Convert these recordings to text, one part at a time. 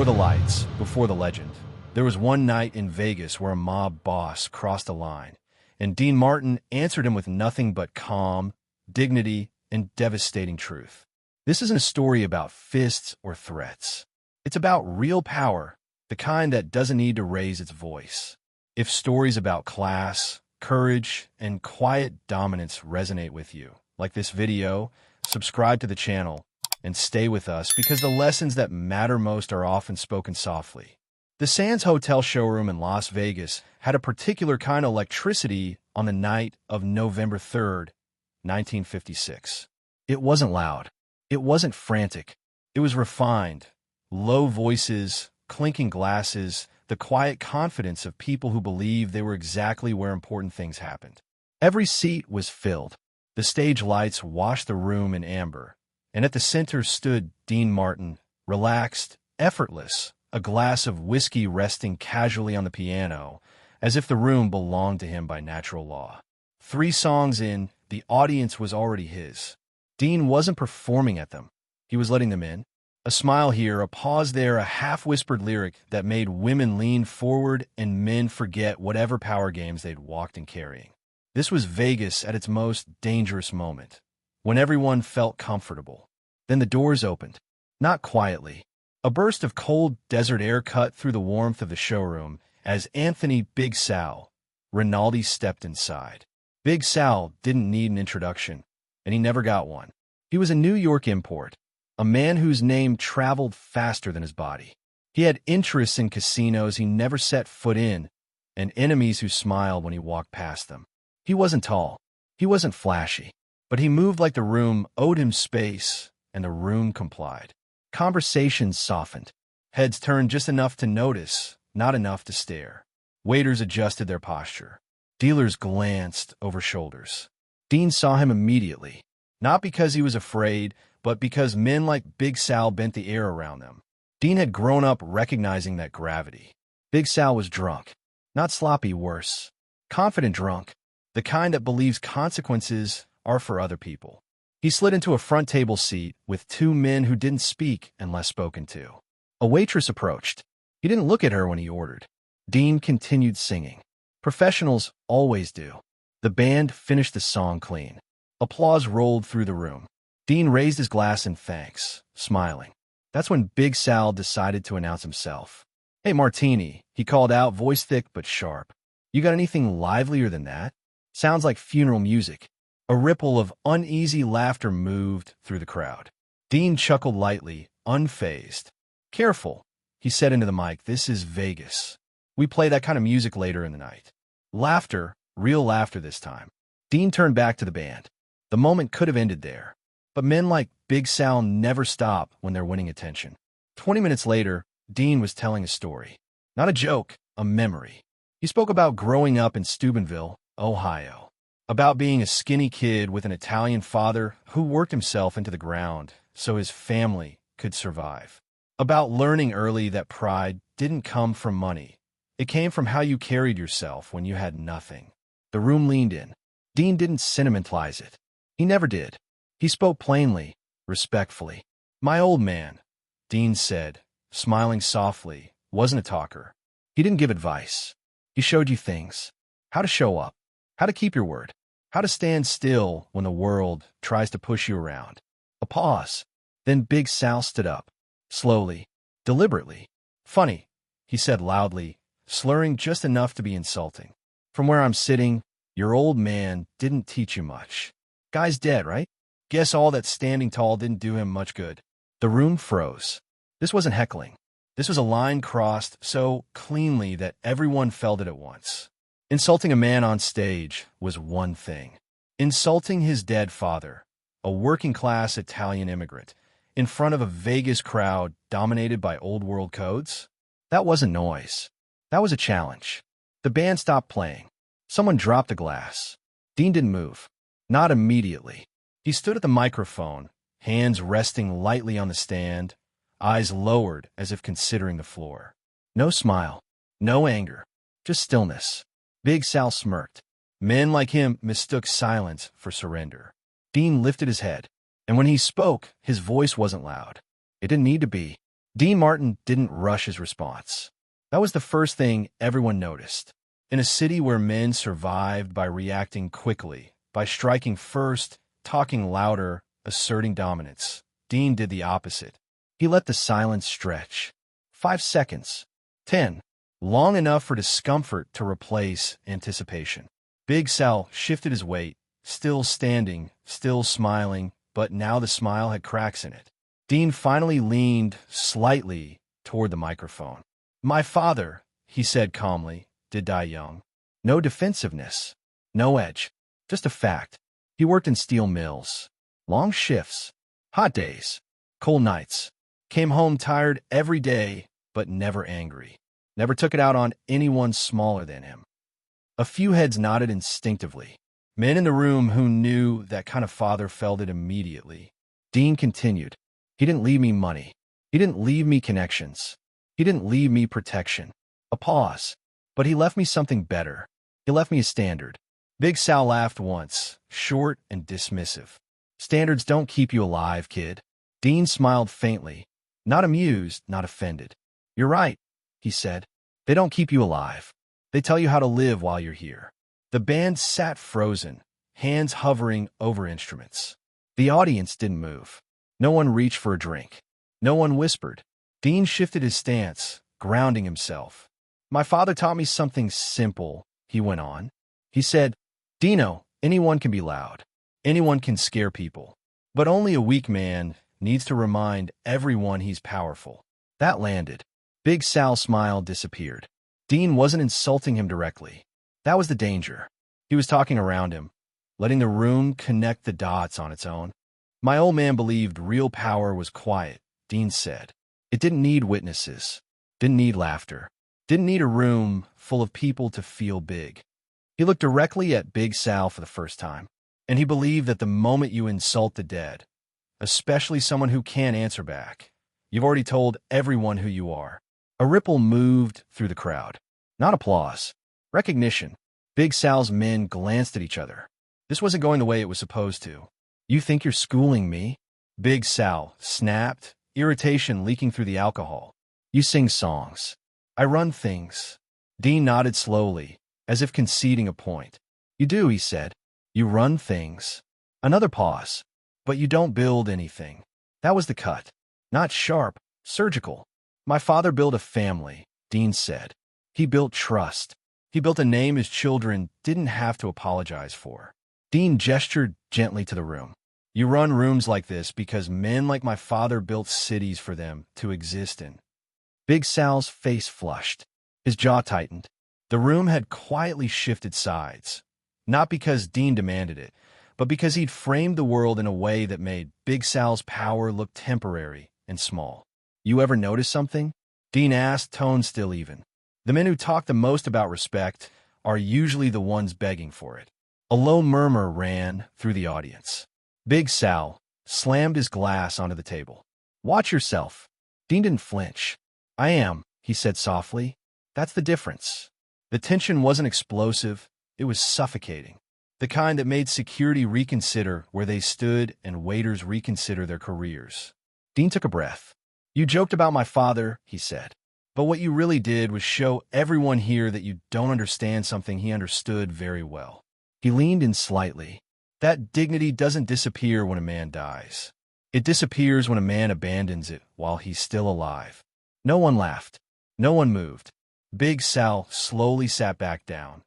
Before the lights, before the legend, there was one night in Vegas where a mob boss crossed a line, and Dean Martin answered him with nothing but calm, dignity, and devastating truth. This isn't a story about fists or threats. It's about real power, the kind that doesn't need to raise its voice. If stories about class, courage, and quiet dominance resonate with you, like this video, subscribe to the channel and stay with us because the lessons that matter most are often spoken softly. The Sands Hotel showroom in Las Vegas had a particular kind of electricity on the night of November 3rd, 1956. It wasn't loud. It wasn't frantic. It was refined. Low voices, clinking glasses, the quiet confidence of people who believed they were exactly where important things happened. Every seat was filled. The stage lights washed the room in amber, and at the center stood Dean Martin, relaxed, effortless, a glass of whiskey resting casually on the piano, as if the room belonged to him by natural law. 3 songs in, the audience was already his. Dean wasn't performing at them. He was letting them in. A smile here, a pause there, a half-whispered lyric that made women lean forward and men forget whatever power games they'd walked in carrying. This was Vegas at its most dangerous moment, when everyone felt comfortable. Then the doors opened, not quietly. A burst of cold desert air cut through the warmth of the showroom as Anthony Big Sal Rinaldi stepped inside. Big Sal didn't need an introduction, and he never got one. He was a New York import, a man whose name traveled faster than his body. He had interests in casinos he never set foot in, and enemies who smiled when he walked past them. He wasn't tall. He wasn't flashy. But he moved like the room owed him space, and the room complied. Conversations softened. Heads turned just enough to notice, not enough to stare. Waiters adjusted their posture. Dealers glanced over shoulders. Dean saw him immediately, not because he was afraid, but because men like Big Sal bent the air around them. Dean had grown up recognizing that gravity. Big Sal was drunk. Not sloppy, worse. Confident drunk. The kind that believes consequences are for other people. He slid into a front table seat with 2 men who didn't speak unless spoken to. A waitress approached. He didn't look at her when he ordered. Dean continued singing. Professionals always do. The band finished the song clean. Applause rolled through the room. Dean raised his glass in thanks, smiling. That's when Big Sal decided to announce himself. "Hey, Martini," he called out, voice thick but sharp. "You got anything livelier than that? Sounds like funeral music." A ripple of uneasy laughter moved through the crowd. Dean chuckled lightly, unfazed. "Careful," he said into the mic. "This is Vegas. We play that kind of music later in the night." Laughter, real laughter this time. Dean turned back to the band. The moment could have ended there. But men like Big Sal never stop when they're winning attention. 20 minutes later, Dean was telling a story. Not a joke, a memory. He spoke about growing up in Steubenville, Ohio. About being a skinny kid with an Italian father who worked himself into the ground so his family could survive. About learning early that pride didn't come from money. It came from how you carried yourself when you had nothing. The room leaned in. Dean didn't sentimentalize it. He never did. He spoke plainly, respectfully. "My old man," Dean said, smiling softly, wasn't a talker. He didn't give advice. He showed you things. How to show up. How to keep your word. How to stand still when the world tries to push you around. A pause. Then Big Sal stood up. Slowly. Deliberately. "Funny," he said loudly, slurring just enough to be insulting. "From where I'm sitting, your old man didn't teach you much. Guy's dead, right? Guess all that standing tall didn't do him much good." The room froze. This wasn't heckling. This was a line crossed so cleanly that everyone felt it at once. Insulting a man on stage was one thing. Insulting his dead father, a working-class Italian immigrant, in front of a Vegas crowd dominated by old-world codes? That wasn't noise. That was a challenge. The band stopped playing. Someone dropped a glass. Dean didn't move. Not immediately. He stood at the microphone, hands resting lightly on the stand, eyes lowered as if considering the floor. No smile. No anger. Just stillness. Big Sal smirked. Men like him mistook silence for surrender. Dean lifted his head, and when he spoke, his voice wasn't loud. It didn't need to be. Dean Martin didn't rush his response. That was the first thing everyone noticed. In a city where men survived by reacting quickly, by striking first, talking louder, asserting dominance, Dean did the opposite. He let the silence stretch. 5 seconds. 10. Long enough for discomfort to replace anticipation. Big Sal shifted his weight, still standing, still smiling, but now the smile had cracks in it. Dean finally leaned slightly toward the microphone. "My father," he said calmly, "did die young. No defensiveness, no edge, just a fact. He worked in steel mills. Long shifts, hot days, cold nights. Came home tired every day, but never angry. Never took it out on anyone smaller than him." A few heads nodded instinctively. Men in the room who knew that kind of father felt it immediately. Dean continued. "He didn't leave me money. He didn't leave me connections. He didn't leave me protection." A pause. "But he left me something better. He left me a standard." Big Sal laughed once, short and dismissive. "Standards don't keep you alive, kid." Dean smiled faintly. Not amused, not offended. "You're right," he said. "They don't keep you alive. They tell you how to live while you're here." The band sat frozen, hands hovering over instruments. The audience didn't move. No one reached for a drink. No one whispered. Dean shifted his stance, grounding himself. "My father taught me something simple," he went on. He said, "Dino, anyone can be loud. Anyone can scare people. But only a weak man needs to remind everyone he's powerful." That landed. Big Sal's smile disappeared. Dean wasn't insulting him directly. That was the danger. He was talking around him, letting the room connect the dots on its own. "My old man believed real power was quiet," Dean said. "It didn't need witnesses, didn't need laughter, didn't need a room full of people to feel big." He looked directly at Big Sal for the first time, and he believed that the moment you insult the dead, especially someone who can't answer back, you've already told everyone who you are. A ripple moved through the crowd. Not applause. Recognition. Big Sal's men glanced at each other. This wasn't going the way it was supposed to. "You think you're schooling me?" Big Sal snapped, irritation leaking through the alcohol. "You sing songs. I run things." Dean nodded slowly, as if conceding a point. "You do," he said. "You run things." Another pause. "But you don't build anything." That was the cut. Not sharp, surgical. "My father built a family," Dean said. "He built trust. He built a name his children didn't have to apologize for." Dean gestured gently to the room. "You run rooms like this because men like my father built cities for them to exist in." Big Sal's face flushed. His jaw tightened. The room had quietly shifted sides. Not because Dean demanded it, but because he'd framed the world in a way that made Big Sal's power look temporary and small. "You ever notice something?" Dean asked, tone still even. "The men who talk the most about respect are usually the ones begging for it." A low murmur ran through the audience. Big Sal slammed his glass onto the table. "Watch yourself." Dean didn't flinch. "I am," he said softly. "That's the difference." The tension wasn't explosive, it was suffocating. The kind that made security reconsider where they stood and waiters reconsider their careers. Dean took a breath. "You joked about my father," he said. "But what you really did was show everyone here that you don't understand something he understood very well." He leaned in slightly. "That dignity doesn't disappear when a man dies. It disappears when a man abandons it while he's still alive." No one laughed. No one moved. Big Sal slowly sat back down.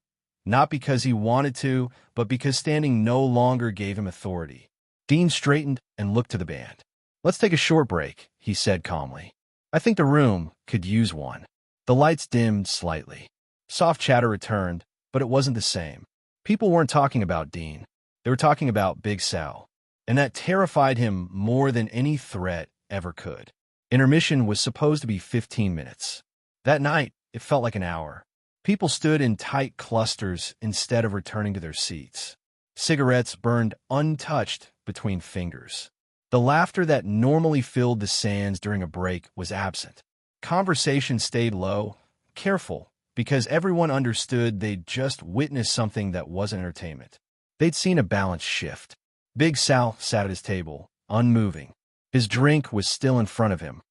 Not because he wanted to, but because standing no longer gave him authority. Dean straightened and looked to the band. "Let's take a short break," he said calmly. "I think the room could use one." The lights dimmed slightly. Soft chatter returned, but it wasn't the same. People weren't talking about Dean. They were talking about Big Sal, and that terrified him more than any threat ever could. Intermission was supposed to be 15 minutes. That night, it felt like an hour. People stood in tight clusters instead of returning to their seats. Cigarettes burned untouched between fingers. The laughter that normally filled the sands during a break was absent. Conversation stayed low, careful, because everyone understood they'd just witnessed something that wasn't entertainment. They'd seen a balance shift. Big Sal sat at his table, unmoving. His drink was still in front of him,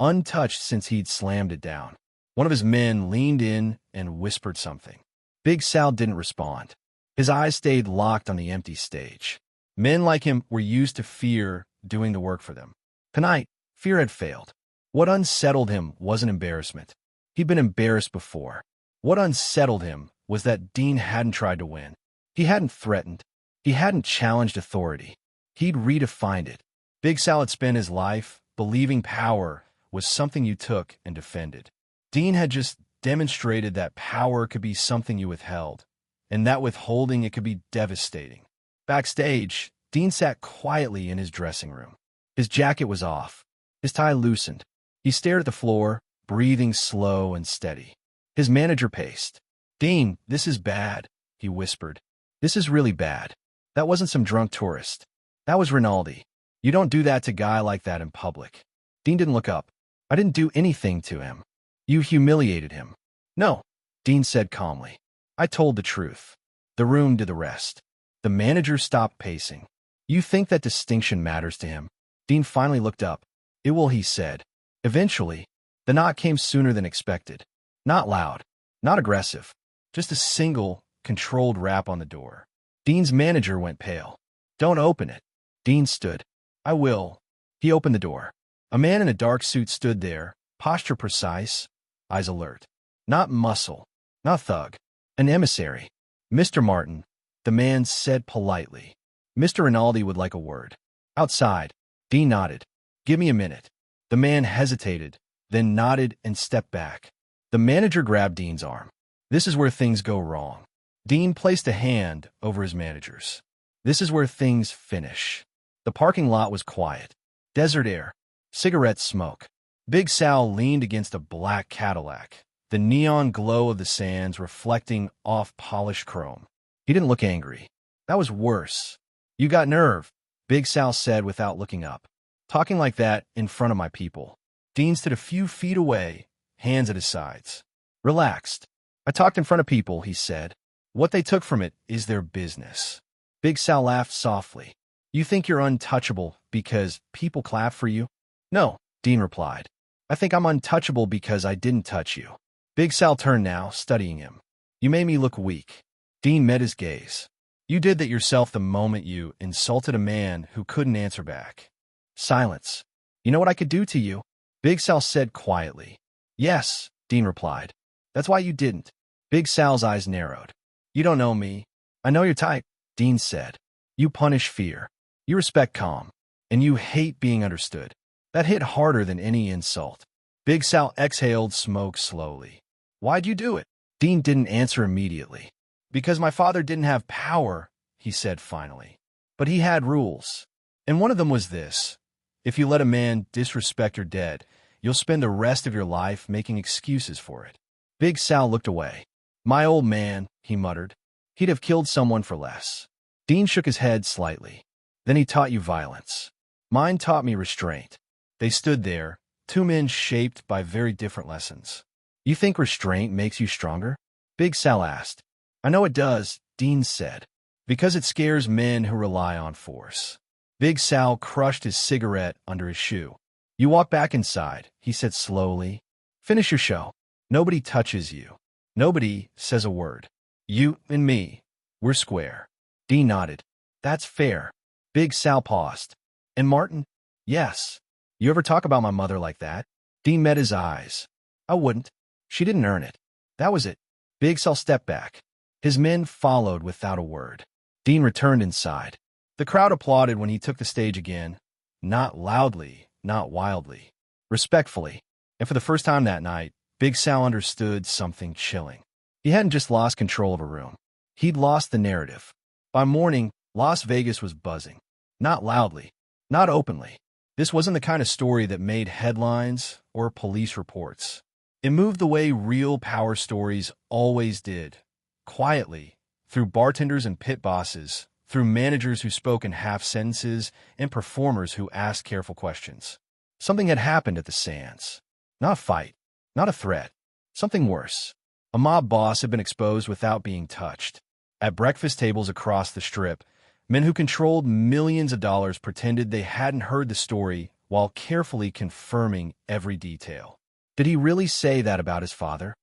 untouched since he'd slammed it down. One of his men leaned in and whispered something. Big Sal didn't respond. His eyes stayed locked on the empty stage. Men like him were used to fear doing the work for them. Tonight, fear had failed. What unsettled him wasn't embarrassment. He'd been embarrassed before. What unsettled him was that Dean hadn't tried to win. He hadn't threatened. He hadn't challenged authority. He'd redefined it. Big Sal had spent his life believing power was something you took and defended. Dean had just demonstrated that power could be something you withheld, and that withholding it could be devastating. Backstage, Dean sat quietly in his dressing room. His jacket was off. His tie loosened. He stared at the floor, breathing slow and steady. His manager paced. "Dean, this is bad," he whispered. "This is really bad. That wasn't some drunk tourist. That was Rinaldi. You don't do that to a guy like that in public." Dean didn't look up. "I didn't do anything to him." "You humiliated him." "No," Dean said calmly. "I told the truth." The room did the rest. The manager stopped pacing. "You think that distinction matters to him?" Dean finally looked up. "It will," he said. Eventually, the knock came sooner than expected. Not loud, not aggressive, just a single, controlled rap on the door. Dean's manager went pale. "Don't open it." Dean stood. "I will." He opened the door. A man in a dark suit stood there, posture precise, eyes alert. Not muscle, not thug, an emissary. "Mr. Martin," the man said politely. "Mr. Rinaldi would like a word." "Outside." Dean nodded. "Give me a minute." The man hesitated, then nodded and stepped back. The manager grabbed Dean's arm. "This is where things go wrong." Dean placed a hand over his manager's. "This is where things finish." The parking lot was quiet. Desert air. Cigarette smoke. Big Sal leaned against a black Cadillac, the neon glow of the sands reflecting off polished chrome. He didn't look angry. That was worse. "You got nerve," Big Sal said without looking up. "Talking like that in front of my people." Dean stood a few feet away, hands at his sides. Relaxed. "I talked in front of people," he said. "What they took from it is their business." Big Sal laughed softly. "You think you're untouchable because people clap for you?" "No," Dean replied. "I think I'm untouchable because I didn't touch you." Big Sal turned now, studying him. "You made me look weak." Dean met his gaze. "You did that yourself the moment you insulted a man who couldn't answer back." Silence. "You know what I could do to you?" Big Sal said quietly. "Yes," Dean replied. "That's why you didn't." Big Sal's eyes narrowed. "You don't know me." "I know your type," Dean said. "You punish fear. You respect calm. And you hate being understood." That hit harder than any insult. Big Sal exhaled smoke slowly. "Why'd you do it?" Dean didn't answer immediately. "Because my father didn't have power," he said finally. "But he had rules. And one of them was this. If you let a man disrespect your dead, you'll spend the rest of your life making excuses for it." Big Sal looked away. "My old man," he muttered. "He'd have killed someone for less." Dean shook his head slightly. "Then he taught you violence. Mine taught me restraint." They stood there, two men shaped by very different lessons. "You think restraint makes you stronger?" Big Sal asked. "I know it does," Dean said. "Because it scares men who rely on force." Big Sal crushed his cigarette under his shoe. "You walk back inside," he said slowly. "Finish your show. Nobody touches you. Nobody says a word. You and me, we're square." Dean nodded. "That's fair." Big Sal paused. "And Martin?" "Yes. You ever talk about my mother like that?" Dean met his eyes. "I wouldn't. She didn't earn it." That was it. Big Sal stepped back. His men followed without a word. Dean returned inside. The crowd applauded when he took the stage again. Not loudly, not wildly. Respectfully. And for the first time that night, Big Sal understood something chilling. He hadn't just lost control of a room. He'd lost the narrative. By morning, Las Vegas was buzzing. Not loudly. Not openly. This wasn't the kind of story that made headlines or police reports. It moved the way real power stories always did. Quietly, through bartenders and pit bosses, through managers who spoke in half sentences, and performers who asked careful questions. Something had happened at the Sands. Not a fight, not a threat. Something worse. A mob boss had been exposed without being touched. At breakfast tables across the Strip, men who controlled millions of dollars pretended they hadn't heard the story while carefully confirming every detail. Did he really say that about his father?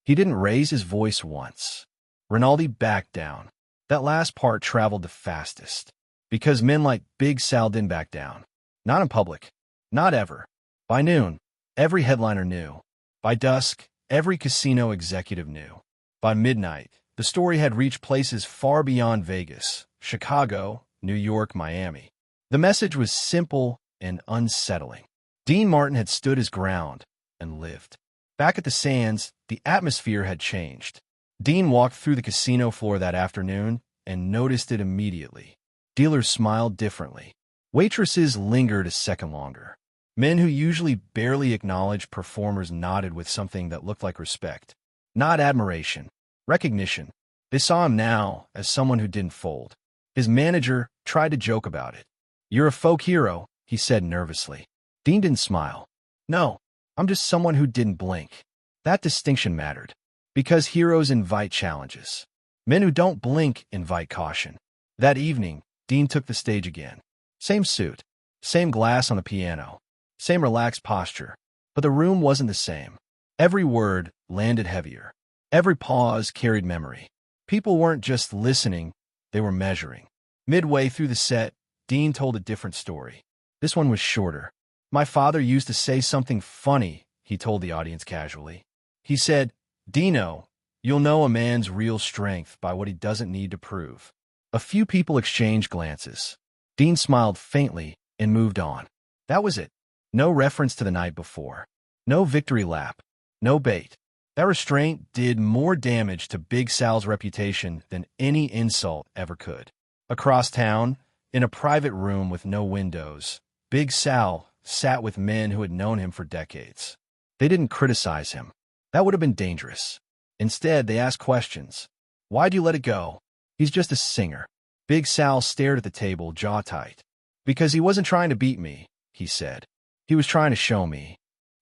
He didn't raise his voice once. Rinaldi backed down. That last part traveled the fastest. Because men like Big Sal didn't back down. Not in public. Not ever. By noon, every headliner knew. By dusk, every casino executive knew. By midnight, the story had reached places far beyond Vegas, Chicago, New York, Miami. The message was simple and unsettling. Dean Martin had stood his ground and lived. Back at the Sands, the atmosphere had changed. Dean walked through the casino floor that afternoon and noticed it immediately. Dealers smiled differently. Waitresses lingered a second longer. Men who usually barely acknowledged performers nodded with something that looked like respect. Not admiration. Recognition. They saw him now as someone who didn't fold. His manager tried to joke about it. "You're a folk hero," he said nervously. Dean didn't smile. "No, I'm just someone who didn't blink." That distinction mattered. Because heroes invite challenges. Men who don't blink invite caution. That evening, Dean took the stage again. Same suit. Same glass on the piano. Same relaxed posture. But the room wasn't the same. Every word landed heavier. Every pause carried memory. People weren't just listening, they were measuring. Midway through the set, Dean told a different story. This one was shorter. "My father used to say something funny," he told the audience casually. He said, "Dino, you'll know a man's real strength by what he doesn't need to prove." A few people exchanged glances. Dean smiled faintly and moved on. That was it. No reference to the night before. No victory lap. No bait. That restraint did more damage to Big Sal's reputation than any insult ever could. Across town, in a private room with no windows, Big Sal sat with men who had known him for decades. They didn't criticize him. That would have been dangerous. Instead, they asked questions. "Why'd you let it go?" "He's just a singer." Big Sal stared at the table, jaw tight. "Because he wasn't trying to beat me," he said. "He was trying to show me."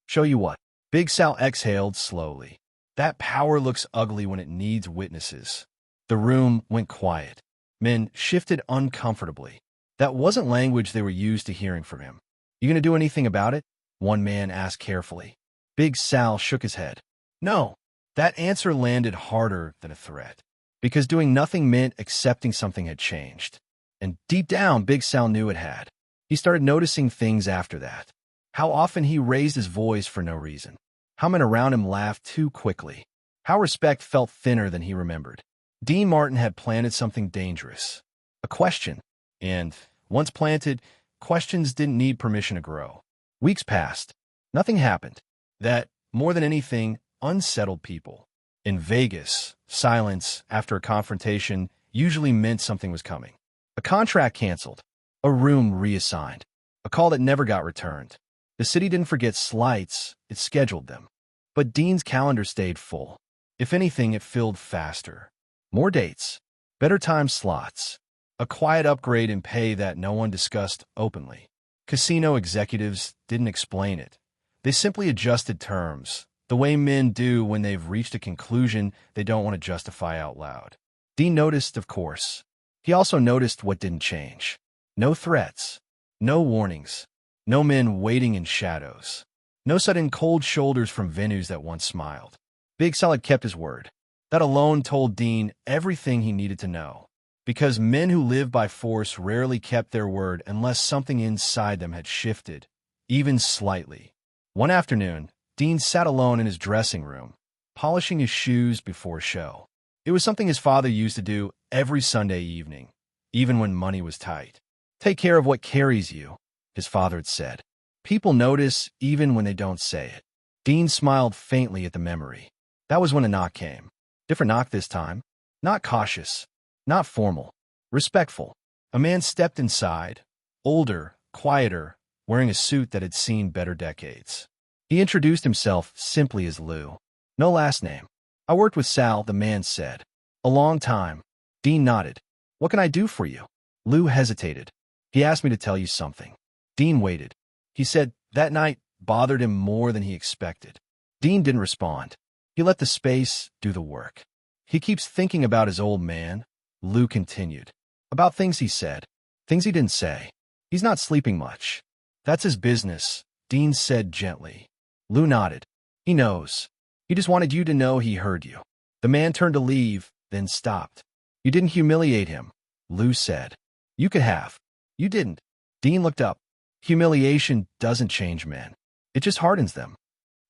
"Show you what?" Big Sal exhaled slowly. "That power looks ugly when it needs witnesses." The room went quiet. Men shifted uncomfortably. That wasn't language they were used to hearing from him. "You gonna do anything about it?" one man asked carefully. Big Sal shook his head. "No." That answer landed harder than a threat. Because doing nothing meant accepting something had changed. And deep down, Big Sal knew it had. He started noticing things after that. How often he raised his voice for no reason. How men around him laughed too quickly. How respect felt thinner than he remembered. Dean Martin had planted something dangerous. A question. And, once planted, questions didn't need permission to grow. Weeks passed. Nothing happened. That, more than anything, unsettled people. In Vegas, silence after a confrontation usually meant something was coming. A contract canceled. A room reassigned. A call that never got returned. The city didn't forget slights, it scheduled them. But Dean's calendar stayed full. If anything, it filled faster. More dates. Better time slots. A quiet upgrade in pay that no one discussed openly. Casino executives didn't explain it. They simply adjusted terms, the way men do when they've reached a conclusion they don't want to justify out loud. Dean noticed, of course. He also noticed what didn't change. No threats. No warnings. No men waiting in shadows. No sudden cold shoulders from venues that once smiled. Big Sal had kept his word. That alone told Dean everything he needed to know. Because men who live by force rarely kept their word unless something inside them had shifted, even slightly. One afternoon, Dean sat alone in his dressing room, polishing his shoes before a show. It was something his father used to do every Sunday evening, even when money was tight. "Take care of what carries you," his father had said. "People notice even when they don't say it." Dean smiled faintly at the memory. That was when a knock came. Different knock this time. Not cautious. Not formal. Respectful. A man stepped inside, older, quieter, wearing a suit that had seen better decades. He introduced himself simply as Lou. No last name. "I worked with Sal," the man said. "A long time." Dean nodded. "What can I do for you?" Lou hesitated. "He asked me to tell you something." Dean waited. He said that night bothered him more than he expected. Dean didn't respond. He let the space do the work. "He keeps thinking about his old man," Lou continued. "About things he said. Things he didn't say. He's not sleeping much." That's his business, Dean said gently. Lou nodded. He knows. He just wanted you to know he heard you. The man turned to leave, then stopped. You didn't humiliate him, Lou said. You could have. You didn't. Dean looked up. Humiliation doesn't change men. It just hardens them.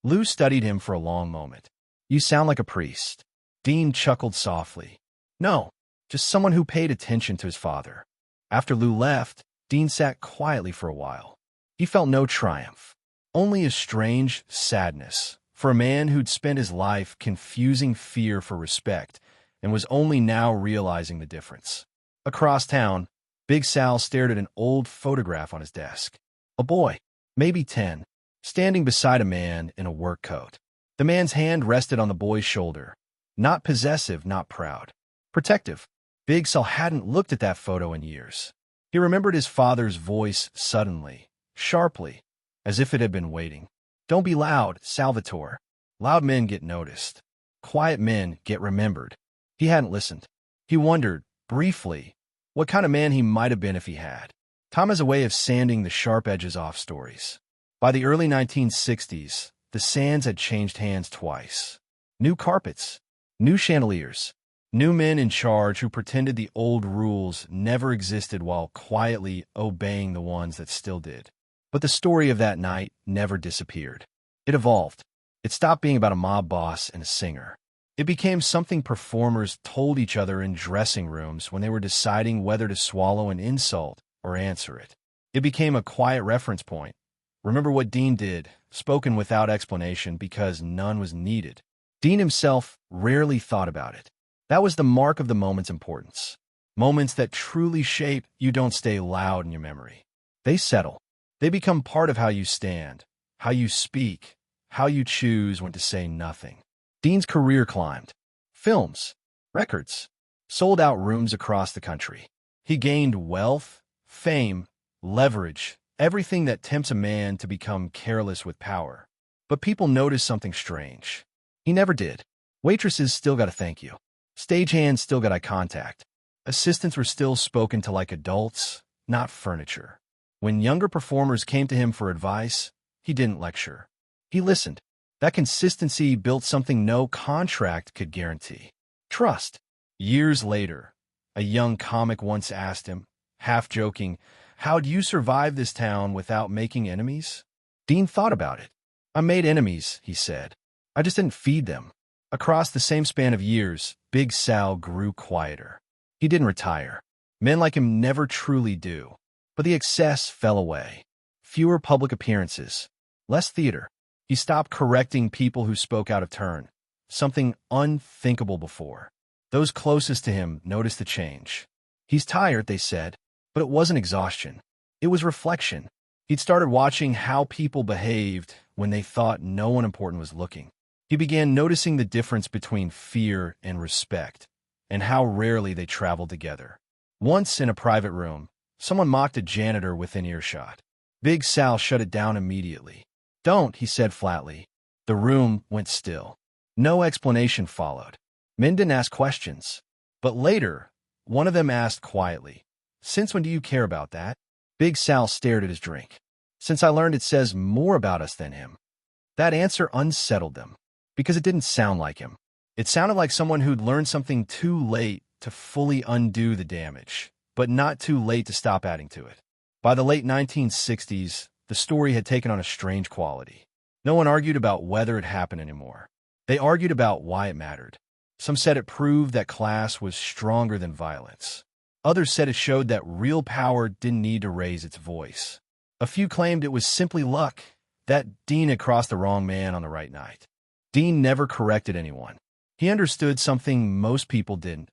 Lou studied him for a long moment. You sound like a priest. Dean chuckled softly. No, just someone who paid attention to his father. After Lou left, Dean sat quietly for a while. He felt no triumph, only a strange sadness for a man who'd spent his life confusing fear for respect and was only now realizing the difference. Across town, Big Sal stared at an old photograph on his desk. A boy, maybe 10, standing beside a man in a work coat. The man's hand rested on the boy's shoulder. Not possessive, not proud. Protective. Big Sal hadn't looked at that photo in years. He remembered his father's voice suddenly, sharply, as if it had been waiting. Don't be loud, Salvatore. Loud men get noticed. Quiet men get remembered. He hadn't listened. He wondered, briefly, what kind of man he might have been if he had. Time has a way of sanding the sharp edges off stories. By the early 1960s, the sands had changed hands twice. New carpets, new chandeliers, new men in charge who pretended the old rules never existed while quietly obeying the ones that still did. But the story of that night never disappeared. It evolved. It stopped being about a mob boss and a singer. It became something performers told each other in dressing rooms when they were deciding whether to swallow an insult or answer it. It became a quiet reference point. Remember what Dean did, spoken without explanation because none was needed. Dean himself rarely thought about it. That was the mark of the moment's importance. Moments that truly shape you don't stay loud in your memory. They settle. They become part of how you stand, how you speak, how you choose when to say nothing. Dean's career climbed. Films, records, sold out rooms across the country. He gained wealth, fame, leverage, everything that tempts a man to become careless with power. But people noticed something strange. He never did. Waitresses still got a thank you. Stagehands still got eye contact. Assistants were still spoken to like adults, not furniture. When younger performers came to him for advice, he didn't lecture. He listened. That consistency built something no contract could guarantee. Trust. Years later, a young comic once asked him, half joking, "How'd you survive this town without making enemies?" Dean thought about it. "I made enemies," he said. "I just didn't feed them." Across the same span of years, Big Sal grew quieter. He didn't retire. Men like him never truly do. But the excess fell away. Fewer public appearances. Less theater. He stopped correcting people who spoke out of turn. Something unthinkable before. Those closest to him noticed the change. He's tired, they said, but it wasn't exhaustion. It was reflection. He'd started watching how people behaved when they thought no one important was looking. He began noticing the difference between fear and respect, and how rarely they traveled together. Once in a private room, someone mocked a janitor within earshot. Big Sal shut it down immediately. "Don't," he said flatly. The room went still. No explanation followed. Men didn't ask questions. But later, one of them asked quietly, "Since when do you care about that?" Big Sal stared at his drink. "Since I learned it says more about us than him." That answer unsettled them, because it didn't sound like him. It sounded like someone who'd learned something too late to fully undo the damage, but not too late to stop adding to it. By the late 1960s, the story had taken on a strange quality. No one argued about whether it happened anymore. They argued about why it mattered. Some said it proved that class was stronger than violence. Others said it showed that real power didn't need to raise its voice. A few claimed it was simply luck, that Dean had crossed the wrong man on the right night. Dean never corrected anyone. He understood something most people didn't.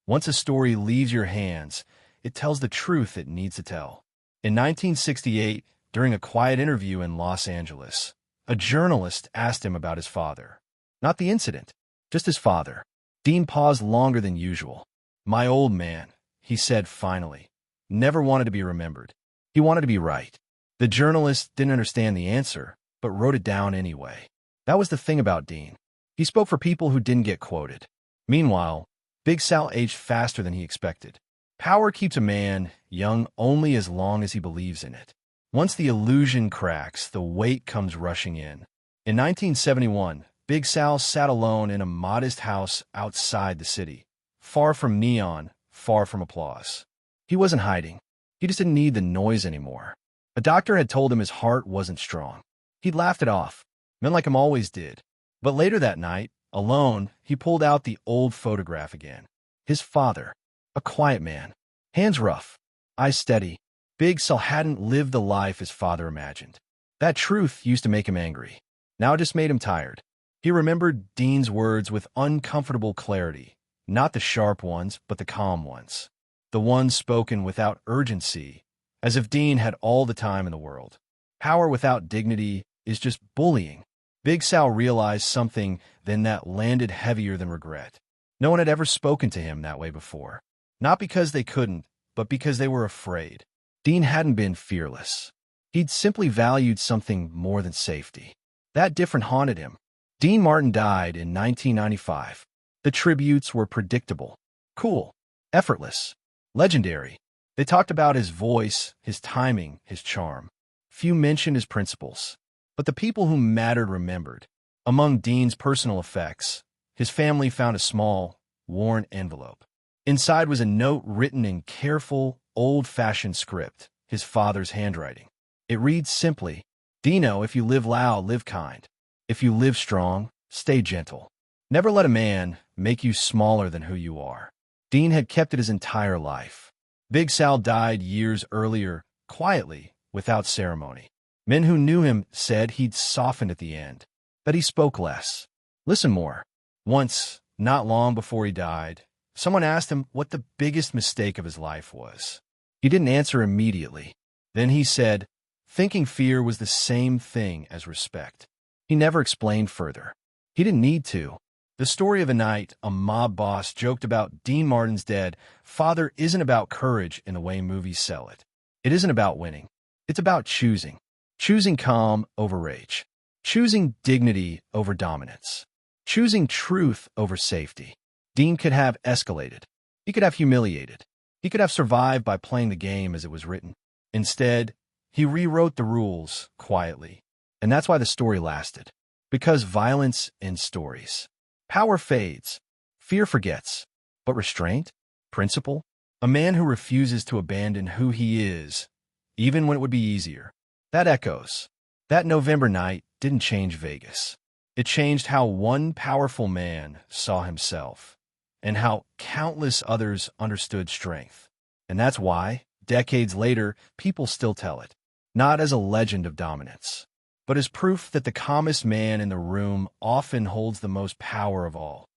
Once a story leaves your hands, it tells the truth it needs to tell. In 1968, during a quiet interview in Los Angeles, a journalist asked him about his father. Not the incident, just his father. Dean paused longer than usual. "My old man," he said finally, "never wanted to be remembered. He wanted to be right." The journalist didn't understand the answer, but wrote it down anyway. That was the thing about Dean. He spoke for people who didn't get quoted. Meanwhile, Big Sal aged faster than he expected. Power keeps a man young only as long as he believes in it. Once the illusion cracks, the weight comes rushing in. In 1971, Big Sal sat alone in a modest house outside the city, far from neon, far from applause. He wasn't hiding. He just didn't need the noise anymore. A doctor had told him his heart wasn't strong. He'd laughed it off, men like him always did. But later that night, alone, he pulled out the old photograph again. His father, a quiet man, hands rough, eyes steady. Big Sal hadn't lived the life his father imagined. That truth used to make him angry. Now it just made him tired. He remembered Dean's words with uncomfortable clarity, not the sharp ones, but the calm ones. The ones spoken without urgency, as if Dean had all the time in the world. Power without dignity is just bullying. Big Sal realized something then that landed heavier than regret. No one had ever spoken to him that way before. Not because they couldn't, but because they were afraid. Dean hadn't been fearless. He'd simply valued something more than safety. That different haunted him. Dean Martin died in 1995. The tributes were predictable, cool, effortless, legendary. They talked about his voice, his timing, his charm. Few mentioned his principles. But the people who mattered remembered. Among Dean's personal effects, his family found a small, worn envelope. Inside was a note written in careful, old-fashioned script, his father's handwriting. It reads simply, "Dino, if you live loud, live kind. If you live strong, stay gentle. Never let a man make you smaller than who you are." Dean had kept it his entire life. Big Sal died years earlier, quietly, without ceremony. Men who knew him said he'd softened at the end, that he spoke less, listened more. Once, not long before he died, someone asked him what the biggest mistake of his life was. He didn't answer immediately. Then he said, thinking fear was the same thing as respect. He never explained further. He didn't need to. The story of a night a mob boss joked about Dean Martin's dead father isn't about courage in the way movies sell it. It isn't about winning. It's about choosing. Choosing calm over rage. Choosing dignity over dominance. Choosing truth over safety. Dean could have escalated. He could have humiliated. He could have survived by playing the game as it was written. Instead, he rewrote the rules quietly. And that's why the story lasted. Because violence ends stories. Power fades. Fear forgets. But restraint? Principle? A man who refuses to abandon who he is, even when it would be easier. That echoes. That November night didn't change Vegas. It changed how one powerful man saw himself, and how countless others understood strength. And that's why, decades later, people still tell it. Not as a legend of dominance, but as proof that the calmest man in the room often holds the most power of all.